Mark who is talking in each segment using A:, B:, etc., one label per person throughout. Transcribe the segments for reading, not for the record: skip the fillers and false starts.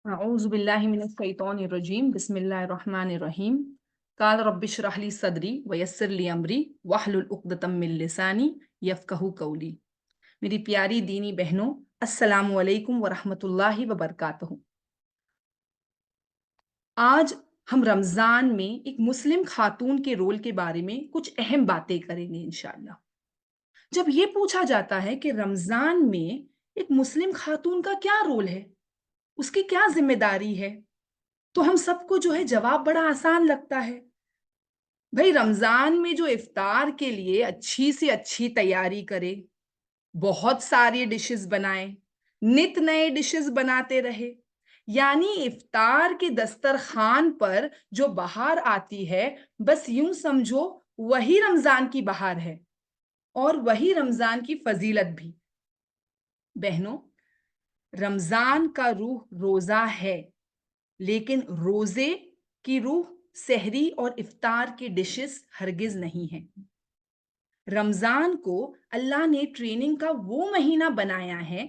A: أعوذ بالله من الشيطان الرجيم بسم الله الرحمن الرحيم قال رب اشرح لي صدري ويسر لي أمري واحلل عقدة من لساني يفقهوا قولي. मेरी प्यारी दीनी बहनों, अस्सलाम वालेकुम वरहमतुल्लाहि वबरकातुहू। आज हम रमज़ान में एक मुस्लिम खातून के रोल के बारे में कुछ अहम बातें करेंगे इंशाअल्लाह। जब ये पूछा जाता है कि रमज़ान में एक मुस्लिम खातून का क्या रोल है, उसकी क्या जिम्मेदारी है, तो हम सबको जो है जवाब बड़ा आसान लगता है। भाई रमज़ान में जो इफ्तार के लिए अच्छी से अच्छी तैयारी करे, बहुत सारी डिशेस बनाए, नित नए डिशेस बनाते रहे, यानी इफ्तार के दस्तरखान पर जो बहार आती है, बस यूं समझो वही रमज़ान की बहार है और वही रमज़ान की फजीलत भी। बहनों, रमज़ान का रूह रोज़ा है, लेकिन रोज़े की रूह सहरी और इफ्तार की डिशेस हरगिज़ नहीं है। रमज़ान को अल्लाह ने ट्रेनिंग का वो महीना बनाया है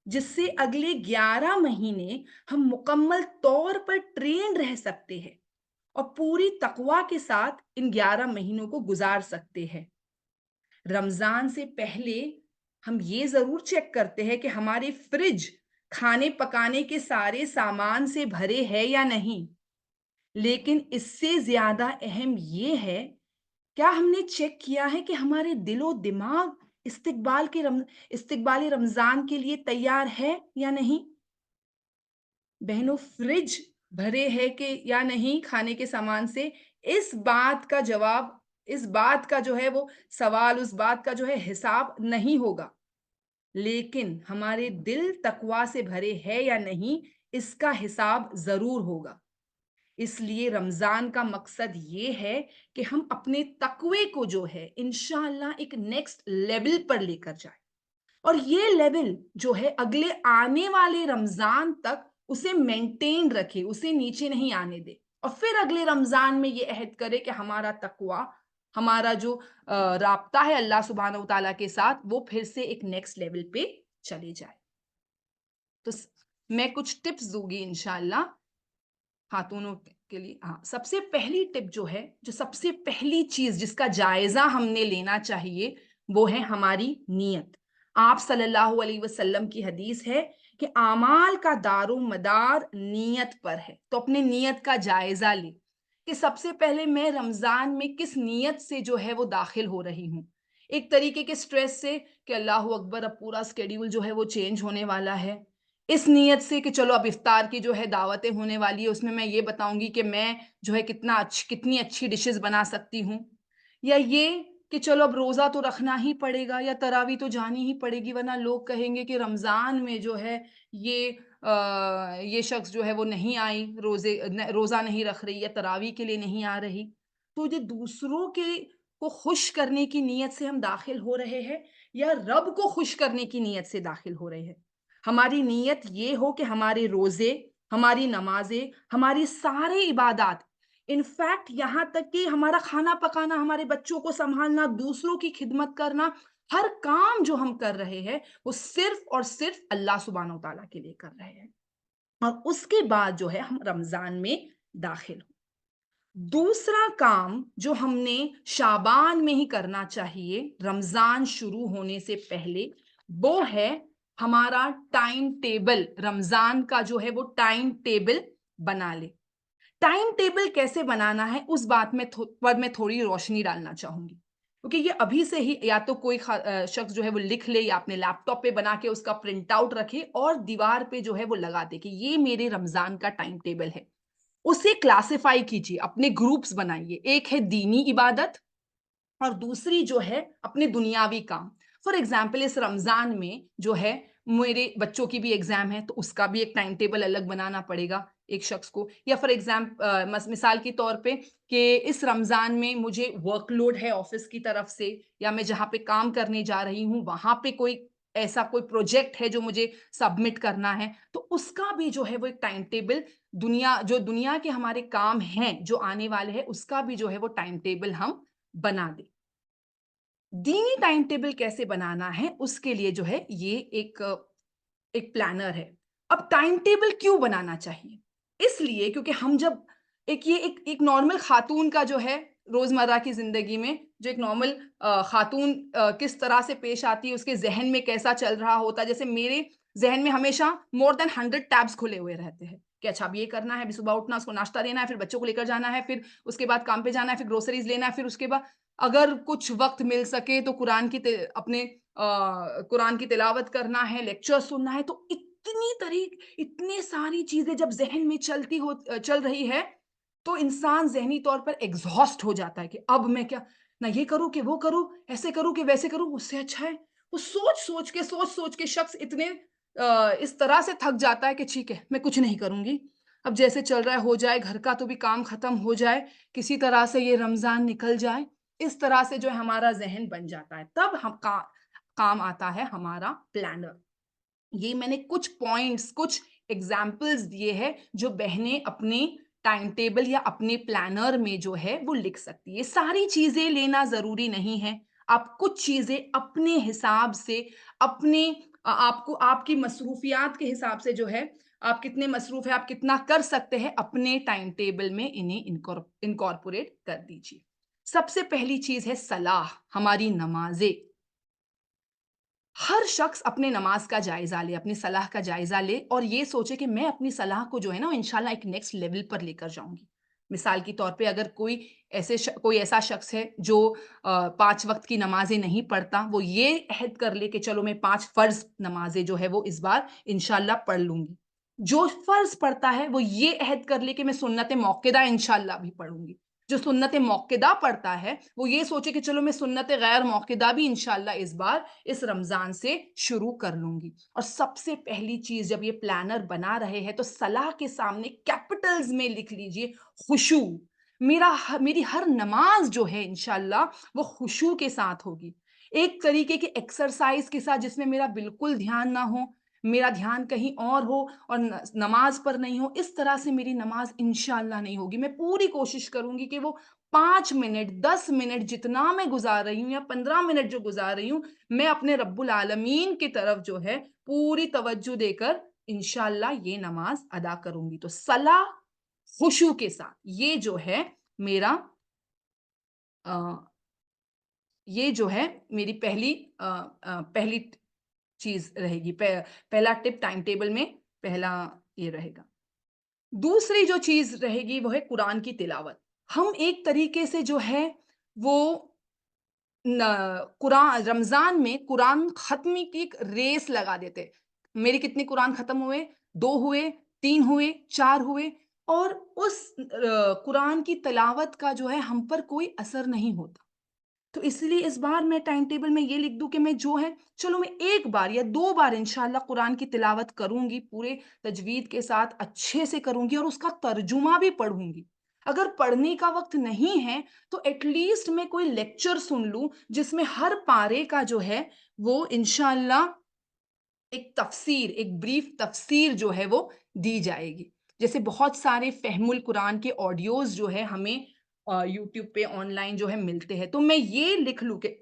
A: जिससे अगले 11 महीने हम मुकम्मल तौर पर ट्रेन रह सकते हैं और पूरी तकवा के साथ इन 11 महीनों को गुजार सकते हैं। रमज़ान से पहले हम ये ज़रूर चेक करते हैं कि हमारे फ्रिज खाने पकाने के सारे सामान से भरे है या नहीं। लेकिन इससे ज़्यादा अहम ये है, क्या हमने चेक किया है कि हमारे दिलो दिमाग इस्तिकबाल रमज़ान के लिए तैयार है या नहीं? बहनों, फ्रिज भरे है कि या नहीं खाने के सामान से, इस बात का जवाब, इस बात का जो है वो सवाल, उस बात का जो है हिसाब नहीं होगा। लेकिन हमारे दिल तकवा से भरे है या नहीं, इसका हिसाब ज़रूर होगा। इसलिए रमज़ान का मकसद ये है कि हम अपने तक़वे को जो है इंशाअल्लाह एक नेक्स्ट लेवल पर लेकर जाएँ और ये लेवल जो है अगले आने वाले रमज़ान तक उसे मेंटेन रखे, उसे नीचे नहीं आने दे और फिर अगले रमज़ान में ये अहद करे कि हमारा तक़वा, हमारा जो राब्ता है अल्लाह सुब्हानहू व तआला के साथ, वो फिर से एक नेक्स्ट लेवल पे चले जाए। तो मैं कुछ टिप्स दूँगी इंशाअल्लाह खातूनों के लिए। हाँ, सबसे पहली टिप जो है, जो सबसे पहली चीज़ जिसका जायज़ा हमने लेना चाहिए, वो है हमारी नीयत। आप सल्लल्लाहु अलैहि वसल्लम की हदीस है कि आमाल का दारोमदार नीयत पर है। तो अपने नीयत का जायज़ा लें कि सबसे पहले मैं रमज़ान में किस नीयत से जो है वो दाखिल हो रही हूँ। एक तरीके के स्ट्रेस से कि अल्लाहू अकबर, अब पूरा शेड्यूल जो है वो चेंज होने वाला है। इस नीयत से कि चलो अब इफ्तार की जो है दावतें होने वाली है, उसमें मैं ये बताऊँगी कि मैं जो है कितनी अच्छी डिशेज़ बना सकती हूँ। या ये कि चलो अब रोज़ा तो रखना ही पड़ेगा या तरावी तो जानी ही पड़ेगी, वरना लोग कहेंगे कि रमज़ान में जो है ये शख्स जो है वो नहीं आई, रोज़ा नहीं रख रही या तरावी के लिए नहीं आ रही। तो ये दूसरों के को खुश करने की नीयत से हम दाखिल हो रहे हैं या रब को खुश करने की नीयत से दाखिल हो रहे हैं। हमारी नीयत ये हो कि हमारे रोज़े, हमारी नमाज़ें, हमारी सारे इबादात, इनफैक्ट यहाँ तक कि हमारा खाना पकाना, हमारे बच्चों को सँभालना, दूसरों की खिदमत करना, हर काम जो हम कर रहे हैं, वो सिर्फ़ और सिर्फ़ अल्लाह सुब्हानहू व तआला के लिए कर रहे हैं। और उसके बाद जो है हम रमज़ान में दाखिल हों। दूसरा काम जो हमने शाबान में ही करना चाहिए, रमज़ान शुरू होने से पहले, वो है हमारा टाइम टेबल। रमज़ान का जो है वो टाइम टेबल बना लें। टाइम टेबल कैसे बनाना है, उस बात में पर मैं थोड़ी रोशनी डालना चाहूँगी। क्योंकि ये अभी से ही या तो कोई शख्स जो है वो लिख ले या अपने लैपटॉप पे बना के उसका प्रिंट आउट रखे और दीवार पे जो है वो लगा दे कि ये मेरे रमज़ान का टाइम टेबल है। उसे क्लासिफ़ाई कीजिए, अपने ग्रुप्स बनाइए। एक है दीनी इबादत और दूसरी जो है अपने दुनियावी काम। फॉर एग्ज़ाम्पल इस रमज़ान में जो है मेरे बच्चों की भी एग्ज़ाम है, तो उसका भी एक टाइम टेबल अलग बनाना पड़ेगा एक शख्स को। या फॉर मिसाल के तौर पे कि इस रमज़ान में मुझे वर्कलोड है ऑफ़िस की तरफ से या मैं जहाँ पे काम करने जा रही हूँ, वहाँ पे कोई प्रोजेक्ट है जो मुझे सबमिट करना है, तो उसका भी जो है वो एक टाइम टेबल, दुनिया के हमारे काम हैं, जो आने वाले हैं, उसका भी जो है वो टाइम टेबल हम बना दें। दीनी टाइम टेबल कैसे बनाना है, उसके लिए जो है ये एक एक प्लानर है। اب ٹائم ٹیبل کیوں بنانا چاہیے؟ اس لیے کیونکہ ہم جب ایک نارمل خاتون کا جو ہے روزمرہ کی زندگی میں جو ایک نارمل خاتون کس طرح سے پیش آتی ہے، اس کے ذہن میں کیسا چل رہا ہوتا ہے، جیسے میرے ذہن میں ہمیشہ مور دین 100 ٹیبس کھلے ہوئے رہتے ہیں کہ اچھا اب یہ کرنا ہے، ابھی صبح اٹھنا، اس کو ناشتہ دینا ہے، پھر بچوں کو لے کر جانا ہے، پھر اس کے بعد کام پہ جانا ہے، پھر گروسریز لینا ہے، پھر اس کے بعد اگر کچھ وقت مل سکے تو اپنے قرآن کی تلاوت کرنا ہے، لیکچر سننا ہے، تو اتنی ساری چیزیں جب ذہن میں چل رہی ہے تو انسان ذہنی طور پر ایگزاسٹ ہو جاتا ہے کہ اب میں کیا نہ یہ کروں کہ وہ کروں، ایسے کروں کہ ویسے کروں، اس سے اچھا ہے وہ سوچ کے شخص اس طرح سے تھک جاتا ہے کہ ٹھیک ہے میں کچھ نہیں کروں گی، اب جیسے چل رہا ہے ہو جائے، گھر کا تو بھی کام ختم ہو جائے، کسی طرح سے یہ رمضان نکل جائے، اس طرح سے جو ہے ہمارا ذہن بن جاتا ہے، تب کام آتا ہے ہمارا پلانر۔ یہ میں نے کچھ پوائنٹس، کچھ ایگزامپلز دیے ہیں جو بہنیں اپنے ٹائم ٹیبل یا اپنے پلانر میں جو ہے وہ لکھ سکتی ہے۔ ساری چیزیں لینا ضروری نہیں ہے، آپ کچھ چیزیں اپنے حساب سے، اپنے آپ کی مصروفیات کے حساب سے جو ہے، آپ کتنے مصروف ہیں، آپ کتنا کر سکتے ہیں، اپنے ٹائم ٹیبل میں انہیں انکارپوریٹ کر دیجیے۔ سب سے پہلی چیز ہے صلاح، ہماری نمازیں۔ ہر شخص اپنے نماز کا جائزہ لے، اپنی صلاح کا جائزہ لے اور یہ سوچے کہ میں اپنی صلاح کو جو ہے نا انشاءاللہ ایک نیکسٹ لیول پر لے کر جاؤں گی۔ مثال کے طور پہ اگر کوئی ایسا شخص ہے جو 5 وقت کی نمازیں نہیں پڑھتا، وہ یہ عہد کر لے کہ چلو میں 5 فرض نمازیں جو ہے وہ اس بار انشاءاللہ پڑھ لوں گی۔ جو فرض پڑھتا ہے وہ یہ عہد کر لے کہ میں سنت موقدہ انشاءاللہ بھی پڑھوں گی۔ جو سنت موقدہ پڑھتا ہے وہ یہ سوچے کہ چلو میں سنت غیر موقدہ بھی انشاءاللہ اس بار اس رمضان سے شروع کر لوں گی۔ اور سب سے پہلی چیز جب یہ پلانر بنا رہے ہیں تو صلاح کے سامنے کیپٹلز میں لکھ لیجئے خشوع۔ میری ہر نماز جو ہے انشاءاللہ وہ خشوع کے ساتھ ہوگی، ایک طریقے کی ایکسرسائز کے ساتھ، جس میں میرا بالکل دھیان نہ ہو، میرا دھیان کہیں اور ہو اور نماز پر نہیں ہو، اس طرح سے میری نماز انشاءاللہ نہیں ہوگی۔ میں پوری کوشش کروں گی کہ وہ 5 منٹ 10 منٹ جتنا میں گزار رہی ہوں یا 15 منٹ جو گزار رہی ہوں، میں اپنے رب العالمین کی طرف جو ہے پوری توجہ دے کر انشاءاللہ یہ نماز ادا کروں گی۔ تو صلاح خشوع کے ساتھ یہ جو ہے میرا یہ جو ہے میری پہلی چیز رہے گی، پہلا ٹپ ٹائم ٹیبل میں پہلا یہ رہے گا۔ دوسری جو چیز رہے گی وہ ہے قرآن کی تلاوت۔ ہم ایک طریقے سے جو ہے وہ قرآن رمضان میں قرآن ختمی کی ایک ریس لگا دیتے، میرے کتنے قرآن ختم ہوئے، 2 ہوئے، 3 ہوئے، 4 ہوئے، اور اس قرآن کی تلاوت کا جو ہے ہم پر کوئی اثر نہیں ہوتا۔ تو اس لیے اس بار میں ٹائم ٹیبل میں یہ لکھ دوں کہ میں جو ہے چلو میں 1 بار یا 2 بار انشاءاللہ قرآن کی تلاوت کروں گی، پورے تجوید کے ساتھ اچھے سے کروں گی اور اس کا ترجمہ بھی پڑھوں گی۔ اگر پڑھنے کا وقت نہیں ہے تو ایٹ لیسٹ میں کوئی لیکچر سن لوں جس میں ہر پارے کا جو ہے وہ انشاءاللہ ایک تفسیر، ایک بریف تفسیر جو ہے وہ دی جائے گی۔ جیسے بہت سارے فہم القرآن کے آڈیوز جو ہے ہمیں یوٹیوب پہ آن لائن جو ہے ملتے ہیں، تو میں یہ لکھ لوں کہ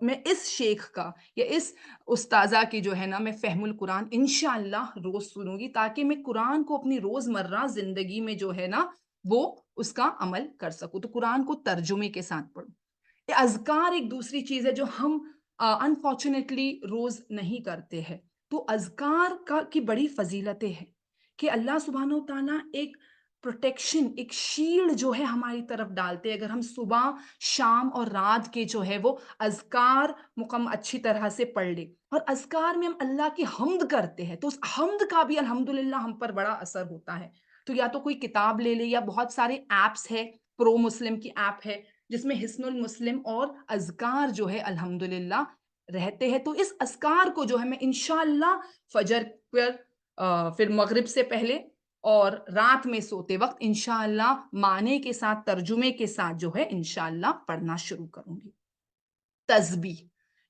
A: میں اس شیخ کا یا اس استاذہ کی جو ہے نا میں فہم القرآن انشاءاللہ روز سنوں گی، تاکہ میں قرآن کو اپنی روزمرہ زندگی میں جو ہے نا وہ اس کا عمل کر سکوں، تو قرآن کو ترجمے کے ساتھ پڑھوں۔ اذکار ایک دوسری چیز ہے جو ہم انفارچونیٹلی روز نہیں کرتے ہیں، تو اذکار کی بڑی فضیلتیں ہیں کہ اللہ سبحانہ و تعالیٰ ایک پروٹیکشن، ایک شیلڈ جو ہے ہماری طرف ڈالتے ہیں اگر ہم صبح شام اور رات کے جو ہے وہ اذکار اچھی طرح سے پڑھ لیں، اور اذکار میں ہم اللہ کی حمد کرتے ہیں تو اس حمد کا بھی الحمدللہ ہم پر بڑا اثر ہوتا ہے۔ تو یا تو کوئی کتاب لے لے یا بہت سارے ایپس ہے، پرو مسلم کی ایپ ہے جس میں حسن المسلم اور اذکار جو ہے الحمدللہ رہتے ہیں، تو اس اذکار کو جو ہے میں انشاءاللہ فجر پر پھر مغرب سے پہلے اور رات میں سوتے وقت انشاءاللہ معنی کے ساتھ، ترجمے کے ساتھ جو ہے انشاءاللہ پڑھنا شروع کروں گی۔ تسبیح،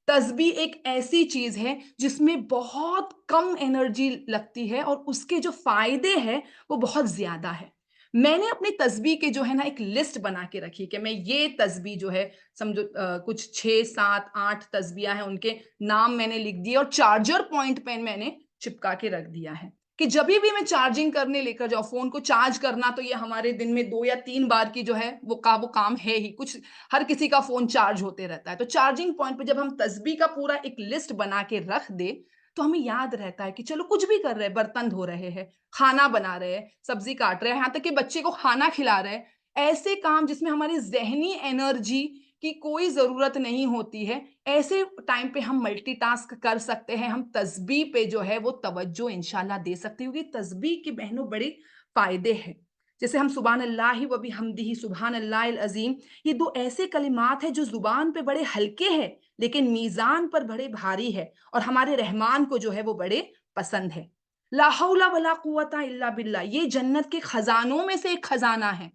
A: تسبیح ایک ایسی چیز ہے جس میں بہت کم انرجی لگتی ہے اور اس کے جو فائدے ہیں وہ بہت زیادہ ہے۔ میں نے اپنی تسبیح کے جو ہے نا ایک لسٹ بنا کے رکھی کہ میں یہ تسبیح جو ہے سمجھو کچھ 6 7 8 تسبیحاں ہیں، ان کے نام میں نے لکھ دیے اور چارجر پوائنٹ پہ میں نے چپکا کے رکھ دیا ہے کہ جبھی بھی میں چارجنگ کرنے لے کر جاؤں فون کو چارج کرنا، تو یہ ہمارے دن میں 2 یا 3 بار کی جو ہے وہ کام ہے ہی، کچھ ہر کسی کا فون چارج ہوتے رہتا ہے۔ تو چارجنگ پوائنٹ پہ جب ہم تسبیح کا پورا ایک لسٹ بنا کے رکھ دیں تو ہمیں یاد رہتا ہے کہ چلو کچھ بھی کر رہے ہیں، برتن دھو رہے ہیں، کھانا بنا رہے ہیں، سبزی کاٹ رہے ہیں، یہاں تک کہ بچے کو کھانا کھلا رہے ہیں، ایسے کام جس میں ہماری ذہنی انرجی کی کوئی ضرورت نہیں ہوتی ہے، ایسے ٹائم پہ ہم ملٹی ٹاسک کر سکتے ہیں، ہم تسبیح پہ جو ہے وہ توجہ انشاءاللہ دے سکتے ہیں، کیونکہ تسبیح کے بہنوں بڑے فائدے ہیں۔ جیسے ہم سبحان اللہ و بحمدہ سبحان اللہ العظیم، یہ 2 ایسے کلمات ہیں جو زبان پہ بڑے ہلکے ہیں لیکن میزان پر بڑے بھاری ہے، اور ہمارے رحمان کو جو ہے وہ بڑے پسند ہے۔ لا حول ولا قوت الا باللہ، یہ جنت کے خزانوں میں سے ایک خزانہ ہے۔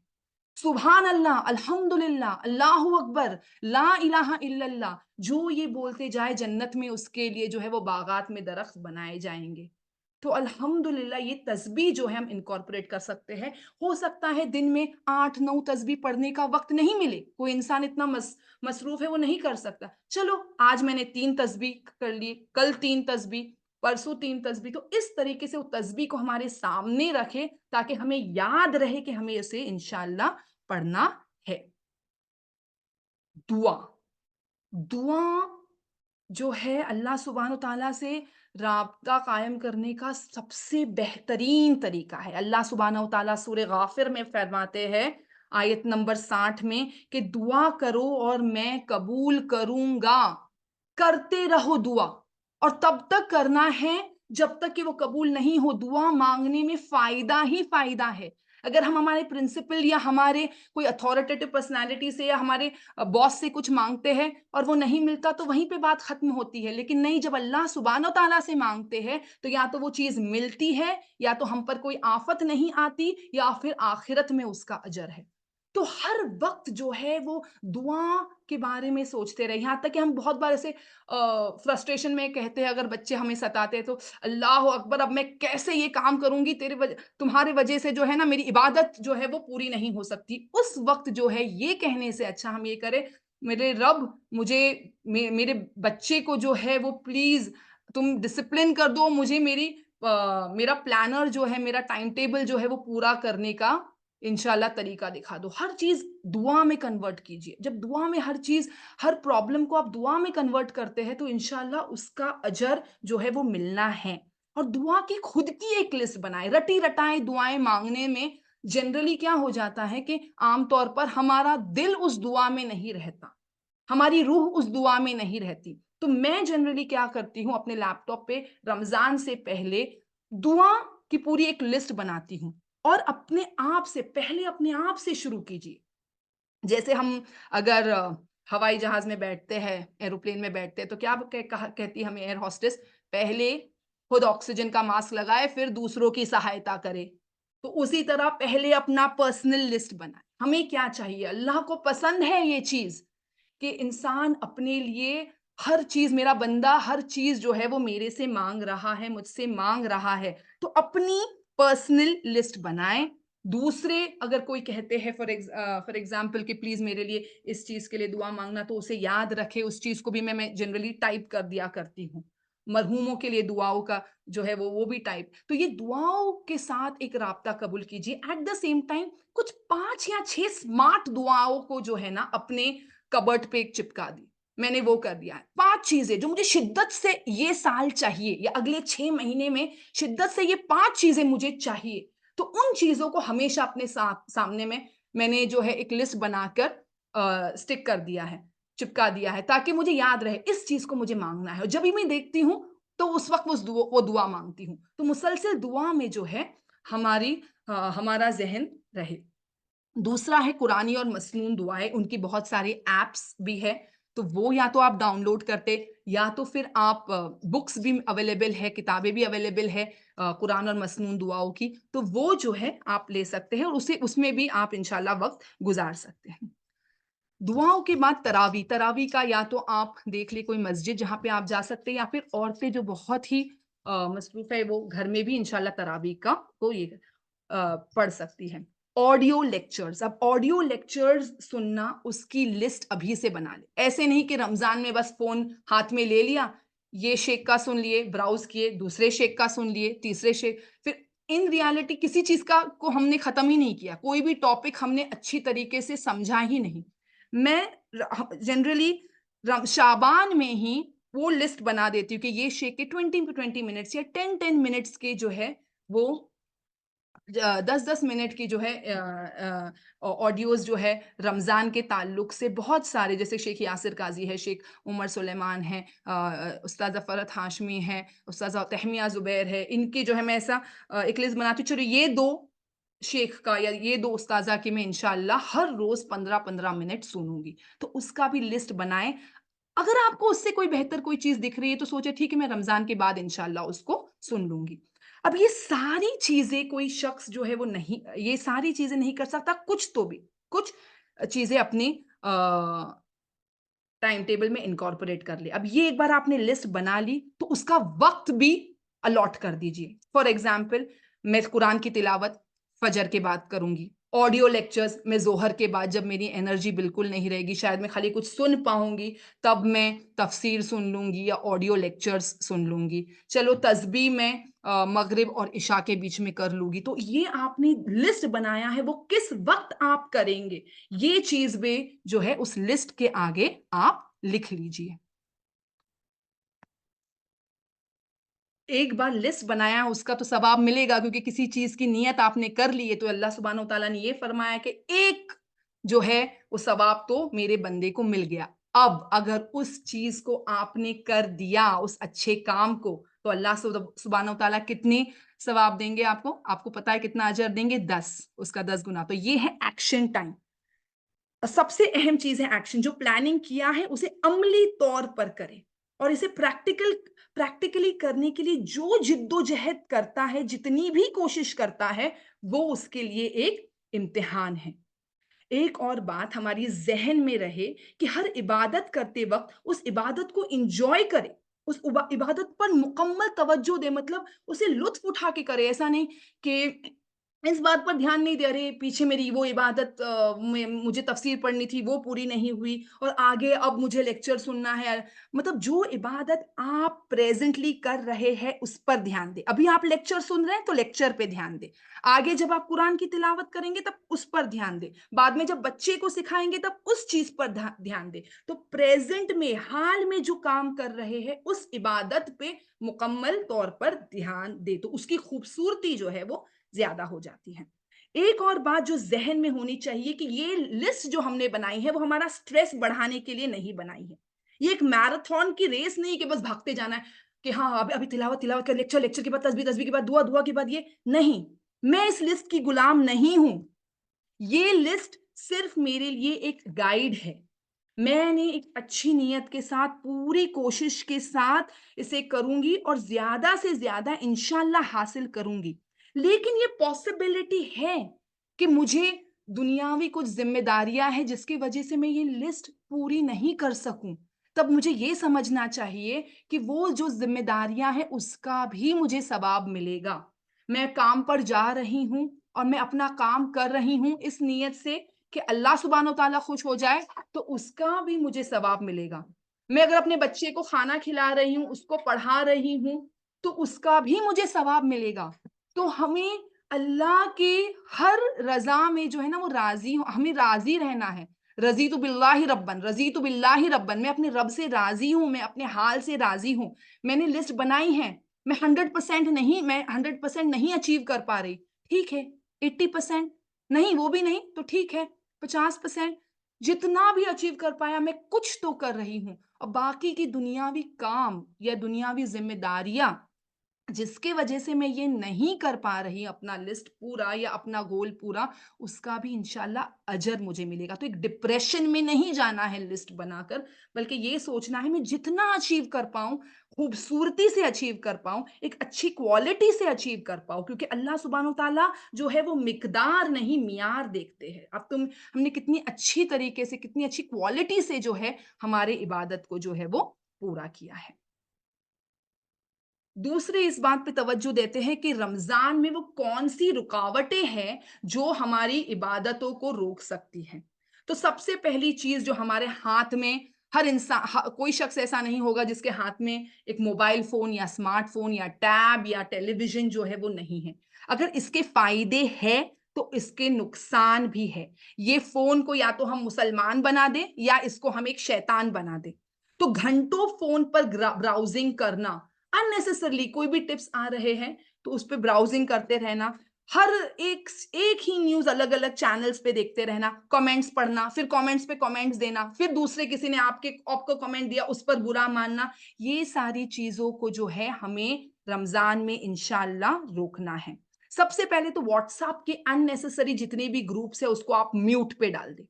A: سبحان اللہ، الحمدللہ، اللہ اکبر، لا الہ الا اللہ، جو یہ بولتے جائے جنت میں اس کے لیے جو ہے وہ باغات میں درخت بنائے جائیں گے۔ تو الحمدللہ یہ تسبیح جو ہے ہم انکارپوریٹ کر سکتے ہیں۔ ہو سکتا ہے دن میں 8-9 تسبیح پڑھنے کا وقت نہیں ملے، کوئی انسان اتنا مصروف ہے وہ نہیں کر سکتا، چلو آج میں نے 3 تسبیح کر لی، کل 3 تسبیح، پرسوں 3 تسبیح، تو اس طریقے سے وہ تسبیح کو ہمارے سامنے رکھے تاکہ ہمیں یاد رہے کہ ہمیں اسے انشاءاللہ پڑھنا ہے۔ دعا، دعا جو ہے اللہ سبحانہ تعالیٰ سے رابطہ قائم کرنے کا سب سے بہترین طریقہ ہے۔ اللہ سبحانہ تعالیٰ سورہ غافر میں فرماتے ہیں آیت نمبر 60 میں کہ دعا کرو اور میں قبول کروں گا۔ کرتے رہو دعا، اور تب تک کرنا ہے جب تک کہ وہ قبول نہیں ہو۔ دعا مانگنے میں فائدہ ہی فائدہ ہے۔ اگر ہم ہمارے پرنسپل یا ہمارے کوئی اتھارٹیٹو پرسنالٹی سے یا ہمارے باس سے کچھ مانگتے ہیں اور وہ نہیں ملتا تو وہیں پہ بات ختم ہوتی ہے، لیکن نہیں، جب اللہ سبحانہ تعالیٰ سے مانگتے ہیں تو یا تو وہ چیز ملتی ہے، یا تو ہم پر کوئی آفت نہیں آتی، یا پھر آخرت میں اس کا اجر ہے۔ تو ہر وقت جو ہے وہ دعا کے بارے میں سوچتے رہے، یہاں تک کہ ہم بہت بار ایسے فرسٹریشن میں کہتے ہیں، اگر بچے ہمیں ستاتے ہیں تو اللہ اکبر، اب میں کیسے یہ کام کروں گی، تمہارے وجہ سے جو ہے نا میری عبادت جو ہے وہ پوری نہیں ہو سکتی۔ اس وقت جو ہے یہ کہنے سے اچھا ہم یہ کریں، میرے رب مجھے میرے بچے کو جو ہے وہ پلیز تم ڈسپلن کر دو، مجھے میرا پلانر جو ہے، میرا ٹائم ٹیبل جو ہے وہ پورا کرنے کا انشاءاللہ طریقہ دکھا دو۔ ہر چیز دعا میں کنورٹ کیجئے۔ جب دعا میں ہر چیز، ہر پرابلم کو آپ دعا میں کنورٹ کرتے ہیں تو انشاءاللہ اس کا اجر جو ہے وہ ملنا ہے۔ اور دعا کی خود کی ایک لسٹ بنائے، رٹی رٹائے دعائیں مانگنے میں جنرلی کیا ہو جاتا ہے کہ عام طور پر ہمارا دل اس دعا میں نہیں رہتا، ہماری روح اس دعا میں نہیں رہتی۔ تو میں جنرلی کیا کرتی ہوں، اپنے لیپ ٹاپ پہ رمضان سے پہلے دعا کی پوری ایک لسٹ بناتی ہوں، اور اپنے آپ سے شروع کیجیے۔ جیسے ہم اگر ہوائی جہاز میں بیٹھتے ہیں، ایروپلین میں بیٹھتے ہیں، تو کیا کہتی ہے ہمیں ایئر ہوسٹس، پہلے خود آکسیجن کا ماسک لگائے پھر دوسروں کی سہایتا کرے۔ تو اسی طرح پہلے اپنا پرسنل لسٹ بنائے، ہمیں کیا چاہیے، اللہ کو پسند ہے یہ چیز کہ انسان اپنے لیے ہر چیز، میرا بندہ ہر چیز جو ہے وہ میرے سے مانگ رہا ہے، مجھ سے مانگ رہا ہے، تو اپنی پرسنل لسٹ بنائیں۔ دوسرے اگر کوئی کہتے ہیں فار ایگزامپل کہ پلیز میرے لیے اس چیز کے لیے دعا مانگنا، تو اسے یاد رکھے، اس چیز کو بھی میں جنرلی ٹائپ کر دیا کرتی ہوں۔ مرحوموں کے لیے دعاؤں کا جو ہے وہ بھی ٹائپ۔ تو یہ دعاؤں کے ساتھ ایک رابطہ قبول کیجیے۔ ایٹ دا سیم ٹائم کچھ 5 یا 6 سمارٹ دعاؤں کو جو ہے نا اپنے کبرٹ پہ ایک چپکا دی، میں نے وہ کر دیا ہے۔ 5 چیزیں جو مجھے شدت سے یہ سال چاہیے، یا اگلے 6 مہینے میں شدت سے یہ 5 چیزیں مجھے چاہیے، تو ان چیزوں کو ہمیشہ اپنے سامنے میں نے جو ہے ایک لسٹ بنا کر سٹک کر دیا ہے، چپکا دیا ہے، تاکہ مجھے یاد رہے اس چیز کو مجھے مانگنا ہے، اور جب بھی میں دیکھتی ہوں تو اس وقت وہ دعا مانگتی ہوں۔ تو مسلسل دعا میں جو ہے ہمارا ذہن رہے۔ دوسرا ہے قرآنی اور مسنون دعائیں، ان کی بہت سارے ایپس بھی ہے، تو وہ یا تو آپ ڈاؤن لوڈ کرتے، یا تو پھر آپ بکس بھی اویلیبل ہے، کتابیں بھی اویلیبل ہے قرآن اور مسنون دعاؤں کی، تو وہ جو ہے آپ لے سکتے ہیں، اور اس میں بھی آپ انشاءاللہ وقت گزار سکتے ہیں۔ دعاؤں کے بعد تراویح کا یا تو آپ دیکھ لیں کوئی مسجد جہاں پہ آپ جا سکتے ہیں، یا پھر عورتیں جو بہت ہی مصروف ہے وہ گھر میں بھی انشاءاللہ تراویح کا کو یہ پڑھ سکتی ہیں۔ آڈیو لیکچرز، اب آڈیو لیکچرز سننا، اس کی لسٹ ابھی سے بنا لے۔ ایسے نہیں کہ رمضان میں بس فون ہاتھ میں لے لیا یہ शेख का सुन लिए, ब्राउज़ किए, दूसरे शेख का सुन लिए, तीसरे शेख, फिर इन रियलिटी किसी चीज़ का को हमने ख़त्म ही नहीं किया। कोई भी टॉपिक हमने अच्छी तरीके से समझा ही नहीं। मैं जनरली शाबान में ही वो लिस्ट बना देती हूँ कि ये शेख के 20 मिनट्स या 10 मिनट्स के जो है वो 10-10 मिनट की जो है ऑडियोज़ जो है रमज़ान के ताल्लुक से बहुत सारे, जैसे शेख यासिर काज़ी है, शेख उमर सुलेमान है, उस्ताज़ा फ़रहत हाशमी है, उस्ताज़ा तहमिया ज़ुबैर है, इनकी जो है मैं ऐसा एक लिस्ट बनाती हूँ। चलो ये 2 शेख का या ये 2 उस्ताज़ा की मैं इंशाअल्लाह हर रोज़ 15-15 मिनट सुनूँगी। तो उसका भी लिस्ट बनाएँ। अगर आपको उससे कोई बेहतर कोई चीज़ दिख रही है तो सोचिए ठीक है, मैं रमज़ान के बाद इंशाअल्लाह उसको सुन लूँगी। अब ये सारी चीज़ें कोई शख्स जो है वो नहीं, ये सारी चीज़ें नहीं कर सकता, कुछ तो भी, कुछ चीज़ें अपनी टाइम टेबल में इनकॉर्पोरेट कर ले। अब ये एक बार आपने लिस्ट बना ली तो उसका वक़्त भी अलॉट कर दीजिए। फॉर एग्ज़ाम्पल मैं कुरान की तिलावत फ़जर के बाद करूँगी। ऑडियो लेक्चर्स मैं ज़ोहर के बाद, जब मेरी एनर्जी बिल्कुल नहीं रहेगी, शायद मैं खाली कुछ सुन पाऊँगी, तब मैं तफ़सीर सुन लूँगी या ऑडियो लेक्चर्स सुन लूँगी। चलो तस्बीह मैं मग़रिब और इशा के बीच में कर लूँगी। तो ये आपने लिस्ट बनाया है, वो किस वक़्त आप करेंगे, ये चीज़ भी जो है उस लिस्ट के आगे आप लिख लीजिए। एक बार लिस्ट बनाया उसका तो सवाब मिलेगा, क्योंकि किसी चीज़ की नियत आपने कर ली है, तो अल्लाह सुब्हानहू व तआला ने ये फरमाया कि एक जो है वो सवाब तो मेरे बंदे को मिल गया। अब अगर उस चीज़ को आपने कर दिया, उस अच्छे काम को, तो अल्लाह सुब्हानहू व तआला कितने सवाब देंगे आपको? आपको पता है कितना अजर देंगे? 10, उसका 10 गुना। तो ये है एक्शन टाइम। सबसे अहम चीज़ है एक्शन। जो प्लानिंग किया है उसे अमली तौर पर करें, और इसे प्रैक्टिकली करने के लिए जो जिद्दोजहद करता है, जितनी भी कोशिश करता है, वो उसके लिए एक इम्तिहान है। एक और बात हमारी ज़हन में रहे कि हर इबादत करते वक़्त उस इबादत को एन्जॉय करें, उस इबादत पर मुकम्मल तवज्जो दें, मतलब उसे लुत्फ़ उठा के करें। ऐसा नहीं कि इस बात पर ध्यान नहीं दे, अरे पीछे मेरी वो इबादत में मुझे तफ़सीर पढ़नी थी, वो पूरी नहीं हुई और आगे अब मुझे लेक्चर सुनना है। मतलब जो इबादत आप प्रेज़ेंटली कर रहे हैं उस पर ध्यान दें। अभी आप लेक्चर सुन रहे हैं तो लेक्चर पे ध्यान दें। आगे जब आप कुरान की तिलावत करेंगे तब उस पर ध्यान दें। बाद में जब बच्चे को सिखाएँगे तब उस चीज़ पर ध्यान दें। तो प्रेज़ेंट में, हाल में जो काम कर रहे हैं उस इबादत पे मुकम्मल तौर पर ध्यान दें। तो उसकी खूबसूरती जो है वो ज़्यादा हो जाती है। एक और बात जो ज़हन में होनी चाहिए कि ये लिस्ट जो हमने बनाई है वो हमारा स्ट्रेस बढ़ाने के लिए नहीं बनाई है। ये एक मैराथन की रेस नहीं कि बस भागते जाना है कि हाँ, हाँ, अभी अभी तिलावत का लेक्चर, लेक्चर के बाद तस्बीह, तस्बीह के बाद दुआ, दुआ के बाद ये नहीं। मैं इस लिस्ट की गुलाम नहीं हूँ। ये लिस्ट सिर्फ़ मेरे लिए एक गाइड है। मैंने एक अच्छी नीयत के साथ, पूरी कोशिश के साथ इसे करूँगी और ज़्यादा से ज़्यादा इंशाअल्लाह हासिल करूँगी। लेकिन ये पॉसिबिलिटी है कि मुझे दुनियावी कुछ ज़िम्मेदारियाँ हैं जिसकी वज़ह से मैं ये लिस्ट पूरी नहीं कर सकूँ। तब मुझे ये समझना चाहिए कि वो जो ज़िम्मेदारियाँ हैं उसका भी मुझे सवाब मिलेगा। मैं काम पर जा रही हूँ और मैं अपना काम कर रही हूँ इस नीयत से कि अल्लाह सुब्हानहू व तआला खुश हो जाए, तो उसका भी मुझे सवाब मिलेगा। मैं अगर अपने बच्चे को खाना खिला रही हूँ, उसको पढ़ा रही हूँ, तो उसका भी मुझे सवाब मिलेगा। तो हमें अल्लाह के हर रज़ा में जो है ना वो हमें राज़ी रहना है। रज़ीतु बिल्लाहि रब्बन, मैं अपने रब से राज़ी हूँ, मैं अपने हाल से राज़ी हूँ। मैंने लिस्ट बनाई है, मैं 100% नहीं अचीव कर पा रही, ठीक है, 80% नहीं, वो भी नहीं, तो ठीक है, 50% जितना भी अचीव कर पाया मैं कुछ तो कर रही हूँ। और बाकी की दुनियावी काम या दुनियावी ज़िम्मेदारियाँ जिसके वजह से मैं ये नहीं कर पा रही अपना लिस्ट पूरा या अपना गोल पूरा, उसका भी इंशाल्लाह अजर मुझे मिलेगा। तो एक डिप्रेशन में नहीं जाना है लिस्ट बनाकर, बल्कि ये सोचना है मैं जितना अचीव कर पाऊँ, खूबसूरती से अचीव कर पाऊँ, एक अच्छी क्वालिटी से अचीव कर पाऊँ, क्योंकि अल्लाह सुब्हानहू तआला जो है वो मिकदार नहीं मियार देखते हैं। अब हमने कितनी अच्छी तरीके से, कितनी अच्छी क्वालिटी से जो है हमारे इबादत को जो है वो पूरा किया है। दूसरे इस बात पे तवज्जो देते हैं कि रमज़ान में वो कौन-सी रुकावटें हैं, जो हमारी इबादतों को रोक सकती हैं। तो सबसे पहली चीज़ जो हमारे हाथ में हर इंसान कोई शख्स ऐसा नहीं होगा जिसके हाथ में एक मोबाइल फ़ोन या स्मार्टफ़ोन या टैब या टेलीविज़न जो है वो नहीं है। अगर इसके फ़ायदे हैं, तो इसके नुकसान भी है। ये फ़ोन को या तो हम मुसलमान बना दें या इसको हम एक शैतान बना दें। तो घंटों फ़ोन पर ब्राउज़िंग करना, अननेसेसरीली कोई भी टिप्स आ रहे हैं, तो उस पे ब्राउज़िंग करते रहना, हर एक ही न्यूज़ अलग-अलग चैनल्स पे देखते रहना, कमेंट्स पढ़ना, फिर कमेंट्स पे कमेंट्स देना, फिर दूसरे किसी ने आपको कमेंट दिया, उस पर बुरा मानना, ये सारी चीज़ों को जो है हमें रमज़ान में इंशाअल्लाह रोकना है। सबसे पहले तो व्हाट्सएप के अननेसेसरी जितने भी ग्रुप्स हैं उसको आप म्यूट पे डाल दें।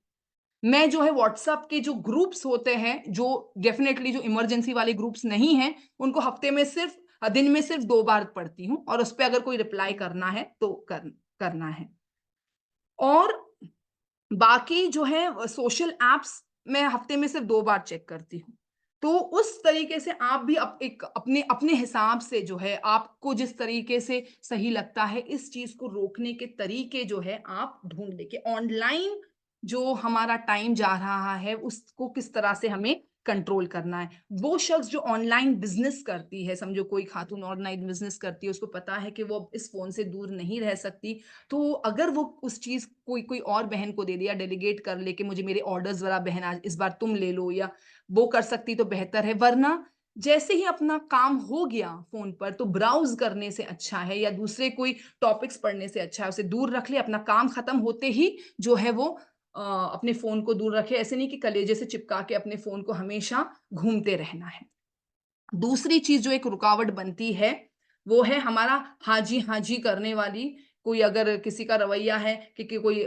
A: मैं जो है व्हाट्सएप के जो ग्रुप्स होते हैं, जो डेफ़िनेटली जो इमरजेंसी वाले ग्रुप्स नहीं हैं, उनको हफ़्ते में दिन में सिर्फ़ 2 बार पढ़ती हूँ और उसपे अगर कोई रिप्लाई करना है तो करना है। और बाकी जो है सोशल ऐप्स मैं हफ़्ते में सिर्फ़ 2 बार चेक करती हूँ। तो उस तरीके से आप भी अपने अपने हिसाब से जो है आपको जिस तरीके से सही लगता है इस चीज़ को रोकने के तरीके जो है आप ढूँढ लें कि ऑनलाइन जो हमारा टाइम जा रहा है उसको किस तरह से हमें कंट्रोल करना है। वो शख़्स जो ऑनलाइन बिज़नेस करती है, समझो कोई खातून ऑनलाइन बिज़नेस करती है, उसको पता है कि वो अब इस फ़ोन से दूर नहीं रह सकती, तो अगर वो उस चीज़ कोई कोई और बहन को दे दिया, डेलीगेट कर ले कि मुझे मेरे ऑर्डर्स ज़रा बहन आज इस बार तुम ले लो या वो कर सकती तो बेहतर है। वरना जैसे ही अपना काम हो गया फ़ोन पर तो ब्राउज़ करने से अच्छा है या दूसरे कोई टॉपिक्स पढ़ने से अच्छा है, उसे दूर रख ले, अपना काम खत्म होते ही जो है वो अपने फ़ोन को दूर रखे। ऐसे नहीं कि कलेजे से चिपका के अपने फ़ोन को हमेशा घूमते रहना है। दूसरी चीज़ जो एक रुकावट बनती है, वो है हमारा हाँ जी करने वाली। कोई अगर किसी का रवैया है कि कोई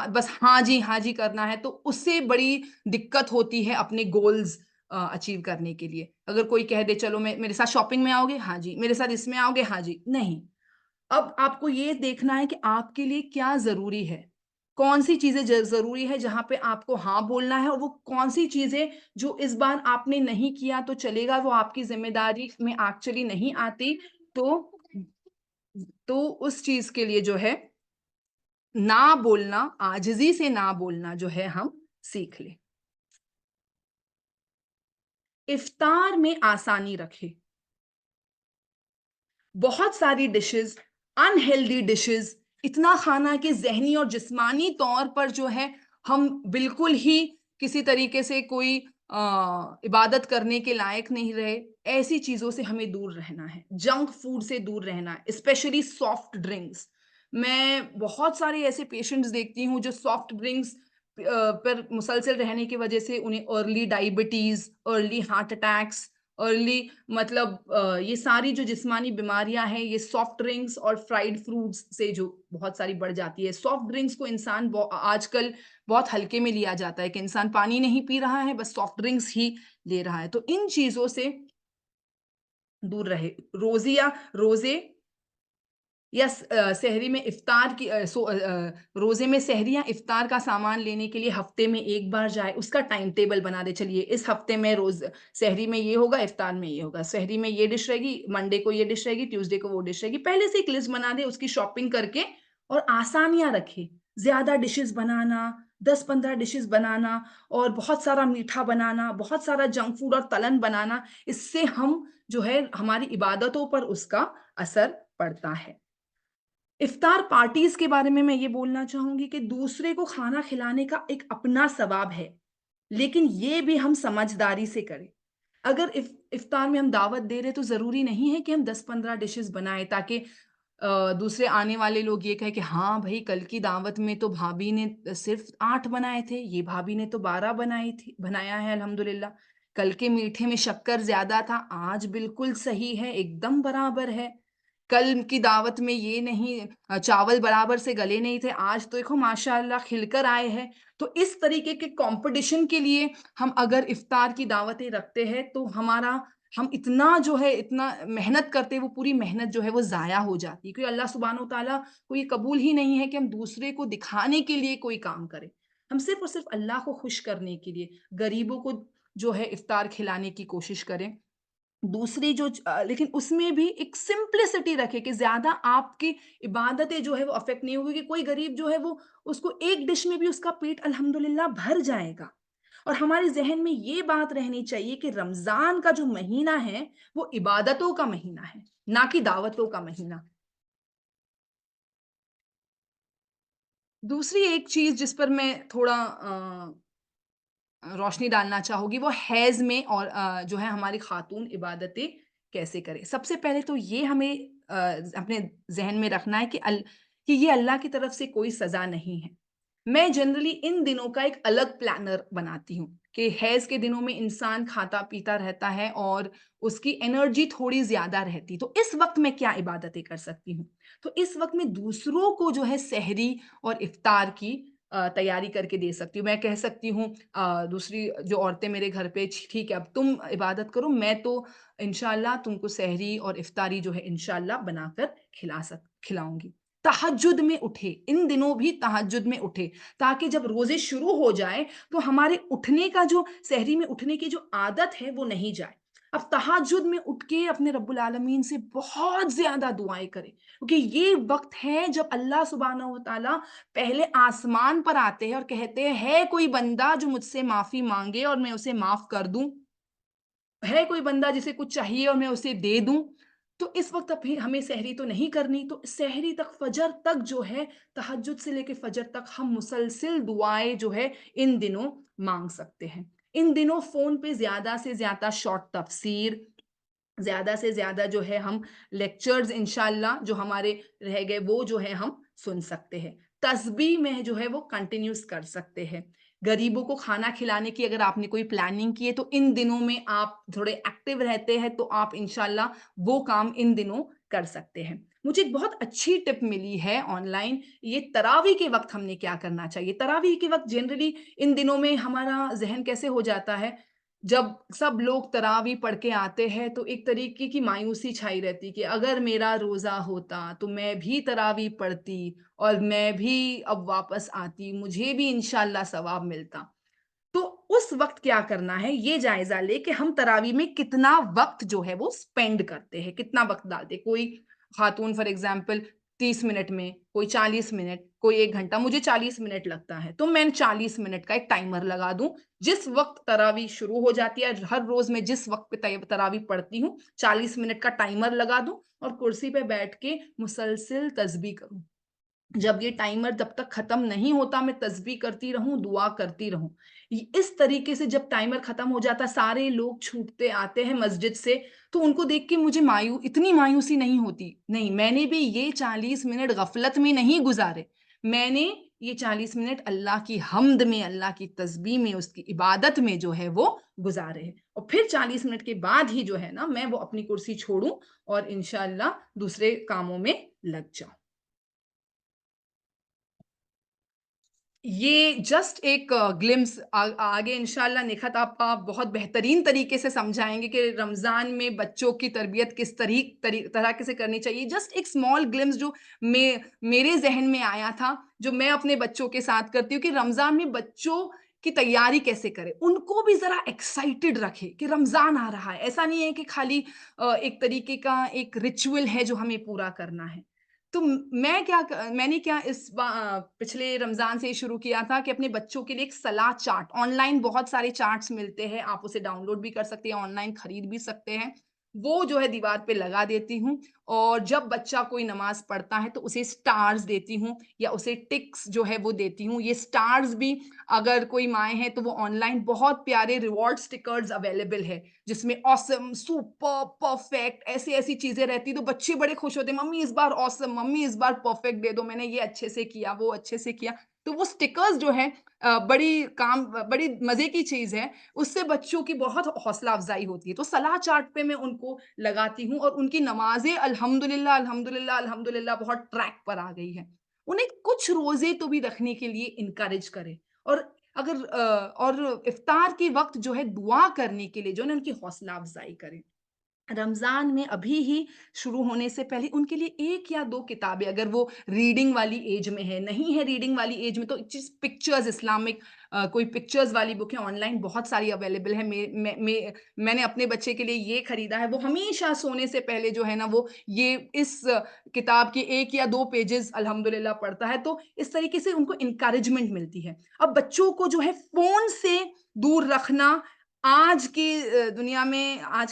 A: बस हाँ जी करना है, तो उससे बड़ी दिक्कत होती है अपने गोल्स अचीव करने के लिए। अगर कोई कह दे चलो मैं मेरे साथ शॉपिंग में आओगे? हाँ जी। मेरे साथ इसमें आओगे? हाँ जी। नहीं। अब आपको ये देखना है कि आपके लिए क्या ज़रूरी है। कौन-सी चीज़ें ज़रूरी है जहाँ पे आपको हाँ बोलना है और वो कौन-सी चीज़ें जो इस बार आपने नहीं किया तो चलेगा, वो आपकी ज़िम्मेदारी में एक्चुअली नहीं आती, तो उस चीज़ के लिए जो है ना बोलना, आजिज़ी से ना बोलना जो है हम सीख लें। इफ्तार में आसानी रखें। बहुत सारी डिशेज़, अनहेल्दी डिशेज़, इतना खाना कि ज़हनी और जिस्मानी तौर पर जो है हम बिल्कुल ही किसी तरीके से कोई इबादत करने के लायक नहीं रहे, ऐसी चीज़ों से हमें दूर रहना है। जंक फूड से दूर रहना है, स्पेशली सॉफ्ट ड्रिंक्स। मैं बहुत सारे ऐसे पेशेंट्स देखती हूँ जो सॉफ्ट ड्रिंक्स पर मुसलसल रहने की वजह से उन्हें early diabetes, early heart attacks, early मतलब ये सारी जो जिस्मानी बीमारियाँ हैं, ये सॉफ्ट ड्रिंक्स और फ्राइड फ्रूट्स से जो बहुत सारी बढ़ जाती है। सॉफ्ट ड्रिंक्स को इंसान आजकल बहुत हल्के में लिया जाता है कि इंसान पानी नहीं पी रहा है, बस सॉफ्ट ड्रिंक्स ही ले रहा है। तो इन चीज़ों से दूर रहे। रोज़े या सहरी में इफ्तार रोज़े में सहरी या इफ्तार का सामान लेने के लिए हफ़्ते में 1 बार जाए, उसका टाइम टेबल बना दे, चलिए इस हफ़्ते में सहरी में ये होगा, इफ्तार में ये होगा। सहरी में ये डिश रहेगी, मंडे को ये डिश रहेगी, ट्यूसडे को वो डिश रहेगी। पहले से एक लिस्ट बना दे, उसकी शॉपिंग करके और आसानियाँ रखे। ज़्यादा डिशेज़ बनाना, 10-15 डिशेज़ बनाना और बहुत सारा मीठा बनाना, बहुत सारा जंक फूड और तलन बनाना, इससे हम जो है हमारी इबादतों पर उसका असर पड़ता है। इफ्तार पार्टीज़ के बारे में मैं ये बोलना चाहूँगी कि दूसरे को खाना खिलाने का एक अपना सवाब है, लेकिन ये भी हम समझदारी से करें। अगर इफ्तार में हम दावत दे रहे हैं तो ज़रूरी नहीं है कि हम 10-15 डिशेज़ बनाएँ ताकि दूसरे आने वाले लोग ये कहें कि हाँ भई कल की दावत में तो भाभी ने सिर्फ़ 8 बनाए थे, ये भाभी ने तो 12 बनाया है अल्हम्दुलिल्लाह। कल के मीठे में शक्कर ज़्यादा था, आज बिल्कुल सही है, एकदम बराबर है। कल की दावत में ये नहीं चावल बराबर से गले नहीं थे, आज तो देखो माशाअल्लाह खिलकर आए हैं। तो इस तरीके के कॉम्पिटिशन के लिए हम अगर इफ्तार की दावतें रखते हैं, तो हम इतना जो है इतना मेहनत करते हैं, वो पूरी मेहनत जो है वो ज़ाया हो जाती है। क्योंकि अल्लाह सुब्हानहू व तआला को ये कबूल ही नहीं है कि हम दूसरे को दिखाने के लिए कोई काम करें। हम सिर्फ़ और सिर्फ़ अल्लाह को खुश करने के लिए, गरीबों को जो है इफ्तार खिलाने की कोशिश करें। दूसरी लेकिन उसमें भी एक सिम्प्लिसिटी रखें कि ज़्यादा आपकी इबादतें जो है वो अफ़ेक्ट नहीं होगी कि कोई गरीब जो है वो उसको एक डिश में भी उसका पेट अल्हम्दुलिल्लाह भर जाएगा। اور ہمارے ذہن میں یہ بات رہنی چاہیے کہ رمضان کا جو مہینہ ہے وہ عبادتوں کا مہینہ ہے، نہ کہ دعوتوں کا مہینہ۔ دوسری ایک چیز جس پر میں تھوڑا روشنی ڈالنا چاہوں گی وہ حیض میں اور جو ہے ہماری خاتون عبادتیں کیسے کریں۔ سب سے پہلے تو یہ ہمیں اپنے ذہن میں رکھنا ہے کہ یہ اللہ کی طرف سے کوئی سزا نہیں ہے۔ میں جنرلی ان دنوں کا ایک الگ پلانر بناتی ہوں کہ حیض کے دنوں میں انسان کھاتا پیتا رہتا ہے اور اس کی انرجی تھوڑی زیادہ رہتی، تو اس وقت میں کیا عبادتیں کر سکتی ہوں؟ تو اس وقت میں دوسروں کو جو ہے سحری اور افطار کی تیاری کر کے دے سکتی ہوں۔ میں کہہ سکتی ہوں دوسری جو عورتیں میرے گھر پہ ٹھیک ہے اب تم عبادت کرو، میں تو انشاءاللہ تم کو سحری اور افطاری جو ہے انشاءاللہ بنا کر کھلاؤں گی۔ تہجد میں اٹھے، ان دنوں بھی تہجد میں اٹھے تاکہ جب روزے شروع ہو جائیں تو ہمارے اٹھنے کا جو سحری میں اٹھنے کی جو عادت ہے وہ نہیں جائے۔ اب تہجد میں اٹھ کے اپنے رب العالمین سے بہت زیادہ دعائیں کریں کیونکہ یہ وقت ہے جب اللہ سبحانہ و تعالیٰ پہلے آسمان پر آتے ہیں اور کہتے ہیں ہے کوئی بندہ جو مجھ سے معافی مانگے اور میں اسے معاف کر دوں، ہے کوئی بندہ جسے کچھ چاہیے اور میں اسے دے دوں۔ تو اس وقت اب ہمیں سحری تو نہیں کرنی، تو سحری تک فجر تک جو ہے تہجد سے لے کے فجر تک ہم مسلسل دعائیں جو ہے ان دنوں مانگ سکتے ہیں۔ ان دنوں فون پہ زیادہ سے زیادہ شارٹ تفسیر، زیادہ سے زیادہ جو ہے ہم لیکچرز انشاءاللہ جو ہمارے رہ گئے وہ جو ہے ہم سن سکتے ہیں۔ تسبیح میں جو ہے وہ کنٹینیوس کر سکتے ہیں۔ غریبوں کو کھانا کھلانے کی اگر آپ نے کوئی پلاننگ کی ہے تو ان دنوں میں آپ تھوڑے ایکٹیو رہتے ہیں تو آپ انشاءاللہ وہ کام ان دنوں کر سکتے ہیں۔ مجھے ایک بہت اچھی ٹپ ملی ہے آن لائن، یہ تراویح کے وقت ہم نے کیا کرنا چاہیے۔ تراویح کے وقت جنرلی ان دنوں میں ہمارا ذہن کیسے ہو جاتا ہے، جب سب لوگ تراویح پڑھ کے آتے ہیں تو ایک طریقے کی مایوسی چھائی رہتی کہ اگر میرا روزہ ہوتا تو میں بھی تراویح پڑھتی اور میں بھی اب واپس آتی، مجھے بھی انشاءاللہ ثواب ملتا۔ تو اس وقت کیا کرنا ہے یہ جائزہ لے کہ ہم تراویح میں کتنا وقت جو ہے وہ اسپینڈ کرتے ہیں، کتنا وقت ڈالتے ہیں۔ کوئی خاتون فار ایگزامپل 30 منٹ میں، کوئی 40 منٹ، کوئی 1 گھنٹہ، مجھے 40 منٹ لگتا ہے تو میں 40 منٹ کا ایک ٹائمر لگا دوں۔ جس وقت تراویح شروع ہو جاتی ہے ہر روز میں جس وقت پہ تراویح پڑھتی ہوں 40 منٹ کا ٹائمر لگا دوں اور کرسی پہ بیٹھ کے مسلسل تسبیح کروں۔ جب یہ ٹائمر جب تک ختم نہیں ہوتا میں تسبیح کرتی رہوں، دعا کرتی رہوں۔ اس طریقے سے جب ٹائمر ختم ہو جاتا سارے لوگ چھوٹتے آتے ہیں مسجد سے تو ان کو دیکھ کے مجھے اتنی مایوسی نہیں ہوتی، نہیں میں نے بھی یہ 40 منٹ غفلت میں نہیں گزارے، میں نے یہ 40 منٹ اللہ کی حمد میں، اللہ کی تسبیح میں، اس کی عبادت میں جو ہے وہ گزارے ہیں۔ اور پھر 40 منٹ کے بعد ہی جو ہے نا میں وہ اپنی کرسی چھوڑوں اور انشاءاللہ دوسرے کاموں میں لگ جاؤں۔ یہ جسٹ ایک گلمس، آگے انشاءاللہ نکھت آپ بہت بہترین طریقے سے سمجھائیں گے کہ رمضان میں بچوں کی تربیت کس طرح سے کرنی چاہیے۔ جسٹ ایک اسمال گلمس جو میرے ذہن میں آیا تھا، جو میں اپنے بچوں کے ساتھ کرتی ہوں کہ رمضان میں بچوں کی تیاری کیسے کرے، ان کو بھی ذرا ایکسائٹڈ رکھے کہ رمضان آ رہا ہے۔ ایسا نہیں ہے کہ خالی ایک طریقے کا ایک ریچول ہے جو ہمیں پورا کرنا ہے۔ تو میں نے کیا پچھلے رمضان سے شروع کیا تھا کہ اپنے بچوں کے لیے ایک سلاد چارٹ، آن لائن بہت سارے چارٹس ملتے ہیں، آپ اسے ڈاؤن لوڈ بھی کر سکتے ہیں، آن لائن خرید بھی سکتے ہیں، وہ جو ہے دیوار پہ لگا دیتی ہوں اور جب بچہ کوئی نماز پڑھتا ہے تو اسے سٹارز دیتی ہوں یا اسے ٹکس جو ہے وہ دیتی ہوں۔ یہ سٹارز بھی اگر کوئی مائیں ہیں تو وہ آن لائن بہت پیارے ریوارڈ سٹکرز اویلیبل ہے جس میں آسم، سپر، پرفیکٹ ایسی ایسی چیزیں رہتی تو بچے بڑے خوش ہوتے ہیں، mummy us bar Assam, mummy us bar perfect they دو، میں نے یہ اچھے سے کیا، وہ اچھے سے کیا۔ تو وہ سٹکرز جو ہے بڑی مزے کی چیز ہے، اس سے بچوں کی بہت حوصلہ افزائی ہوتی ہے۔ تو صلاح چارٹ پہ میں ان کو لگاتی ہوں اور ان کی نمازیں الحمدللہ الحمدللہ الحمدللہ بہت ٹریک پر آ گئی ہے۔ انہیں کچھ روزے تو بھی رکھنے کے لیے انکریج کریں اور اگر اور افطار کے وقت جو ہے دعا کرنے کے لیے جو ہے نا ان کی حوصلہ افزائی کریں۔ रमज़ान में अभी ही शुरू होने से पहले उनके लिए 1 या 2 किताबें, अगर वो रीडिंग वाली एज में है, नहीं है रीडिंग वाली एज में, तो जिस पिक्चर्स इस्लामिक कोई पिक्चर्स वाली बुकें ऑनलाइन बहुत सारी अवेलेबल है। मैंने अपने बच्चे के लिए ये खरीदा है, वो हमेशा सोने से पहले जो है ना वो ये इस किताब के 1 या 2 पेजेज़ अल्हम्दुलिल्लाह पढ़ता है, तो इस तरीके से उनको एनकरेजमेंट मिलती है। अब बच्चों को जो है फ़ोन से दूर रखना आज की दुनिया में, आज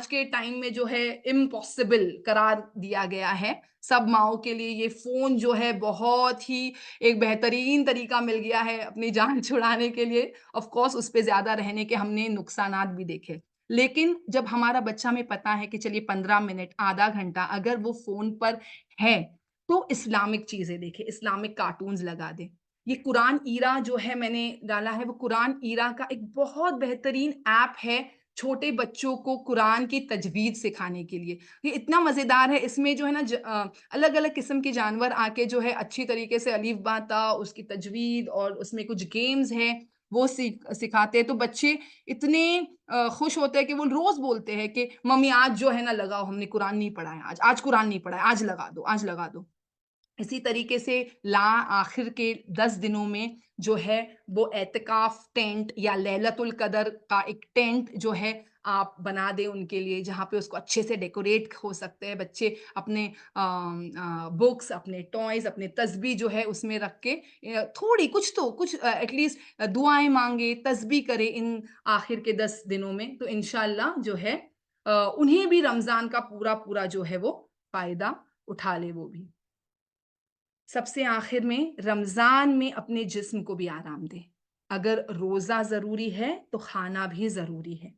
A: के टाइम में जो है इम्पॉसिबल करार दिया गया है। सब माँओं के लिए ये फ़ोन जो है बहुत ही एक बेहतरीन तरीका मिल गया है अपनी जान छुड़ाने के लिए। ऑफ़ कोर्स उस पे ज़्यादा रहने के हमने नुकसानात भी देखे। लेकिन जब हमारा बच्चा, हमें पता है कि चलिए 15 मिनट, आधा घंटा अगर वो फ़ोन पर है, तो इस्लामिक चीज़ें देखे, इस्लामिक कार्टून्स लगा दें। ये कुरान ईरा जो है मैंने डाला है, वो कुरान ईरा का एक बहुत बेहतरीन ऐप है, छोटे बच्चों को कुरान की तजवीद सिखाने के लिए। ये इतना मज़ेदार है, इसमें जो है ना अलग-अलग किस्म के जानवर आके जो है अच्छी तरीके से अलिफ बा ता, उसकी तजवीद और उसमें कुछ गेम्स हैं, वो सिखाते हैं। तो बच्चे इतने खुश होते हैं कि वो रोज़ बोलते हैं कि मम्मी आज जो है ना लगाओ, हमने कुरान नहीं पढ़ा है आज, आज कुरान नहीं पढ़ा है, आज लगा दो, आज लगा दो। इसी तरीके से आखिर के 10 दिनों में जो है वो एतिकाफ़ टेंट या लैलतुल कदर का एक टेंट जो है आप बना दें उनके लिए, जहाँ पे उसको अच्छे से डेकोरेट हो सकते हैं बच्चे अपने बुक्स, अपने टॉयज़, अपने तस्बीह जो है उसमें रख के थोड़ी कुछ तो कुछ एटलीस्ट दुआएँ माँगे, तस्बीह करे इन आखिर के 10 दिनों में, तो इंशाअल्लाह जो है उन्हें भी रमज़ान का पूरा-पूरा जो है वो फ़ायदा उठा लें वो भी। सबसे आखिर में रमज़ान में अपने जिस्म को भी आराम दें। अगर रोज़ा ज़रूरी है, तो खाना भी ज़रूरी है।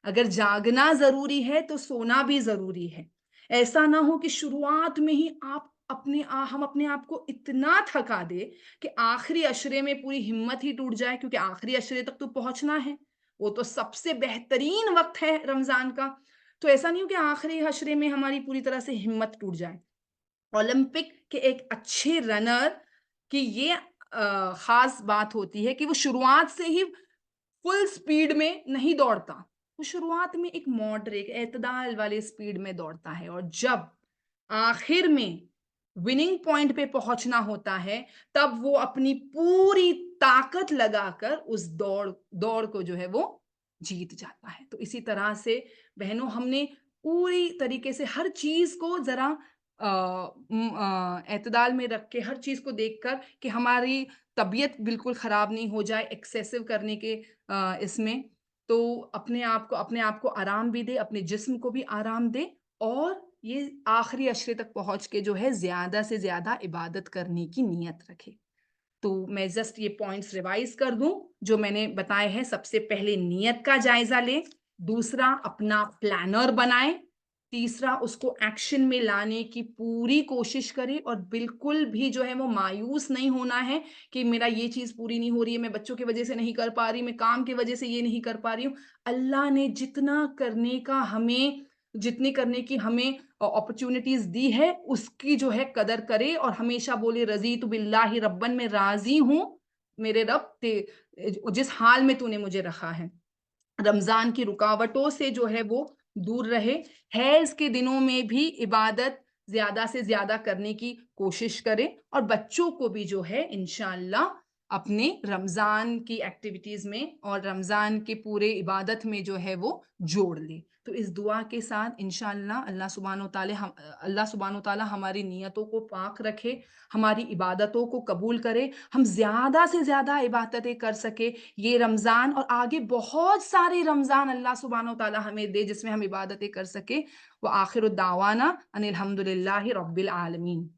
A: अगर जागना ज़रूरी है, तो सोना भी ज़रूरी है। ऐसा ना हो कि शुरुआत में ही हम अपने आप को इतना थका दें कि आखिरी अशरे में पूरी हिम्मत ही टूट जाए, क्योंकि आखिरी अशरे तक तो पहुँचना है। वो तो सबसे बेहतरीन वक़्त है रमज़ान का। तो ऐसा नहीं हो कि आखिरी अशरे में हमारी पूरी तरह से हिम्मत टूट जाए। ओलंपिक के एक अच्छे रनर की ये ख़ास बात होती है कि वो शुरुआत से ही फुल स्पीड में नहीं दौड़ता। वो शुरुआत में एक मॉडरेट एतदाल वाले स्पीड में दौड़ता है, और जब आखिर में विनिंग पॉइंट पे पहुँचना होता है, तब वो अपनी पूरी ताकत लगाकर उस दौड़ को जो है वो जीत जाता है। तो इसी तरह से बहनों, हमने पूरी तरीके से हर चीज़ को ज़रा एतदाल में रख के, हर चीज़ को देखकर कि हमारी तबीयत बिल्कुल ख़राब नहीं हो जाए एक्सेसिव करने के इसमें। तो अपने आप को आराम भी दें, अपने जिस्म को भी आराम दें, और ये आखिरी अशरे तक पहुँच के जो है ज़्यादा से ज़्यादा इबादत करने की नीयत रखें। तो मैं जस्ट ये पॉइंट्स रिवाइज़ कर दूँ, जो मैंने बताए हैं। सबसे पहले नियत का जायज़ा लें, दूसरा अपना प्लानर बनाएँ, तीसरा उसको एक्शन में लाने की पूरी कोशिश करें, और बिल्कुल भी जो है वो मायूस नहीं होना है कि मेरा ये चीज़ पूरी नहीं हो रही है, मैं बच्चों की वज़ह से नहीं कर पा रही, मैं काम की वज़ह से ये नहीं कर पा रही हूँ। अल्लाह ने जितनी करने की हमें अपॉर्च्युनिटीज़ दी है, उसकी जो है कदर करें, और हमेशा बोले रज़ीतु बिल्लाहि रब्बन, मैं राज़ी हूँ मेरे रब जिस हाल में तूने मुझे रखा है। रमज़ान की रुकावटों से जो है वो दूर रहे। हैज़ के दिनों में भी इबादत ज़्यादा से ज़्यादा करने की कोशिश करें, और बच्चों को भी जो है इंशाअल्लाह अपने रमज़ान की एक्टिविटीज़ में और रमज़ान के पूरे इबादत में जो है वो जोड़ लें। तो इस दुआ के साथ इंशाअल्लाह अल्लाह सुब्हानहू तआला हमारी नियतों को पाक रखे, हमारी इबादतों को कबूल करे, हम ज़्यादा से ज़्यादा इबादतें कर सकें ये रमज़ान, और आगे बहुत सारे रमज़ान अल्लाह सुब्हानहू तआला हमें दे जिसमें हम इबादतें कर सकें। व आखिरु दावाना अनिल हम्दुलिल्लाहि रब्बिल आलमीन।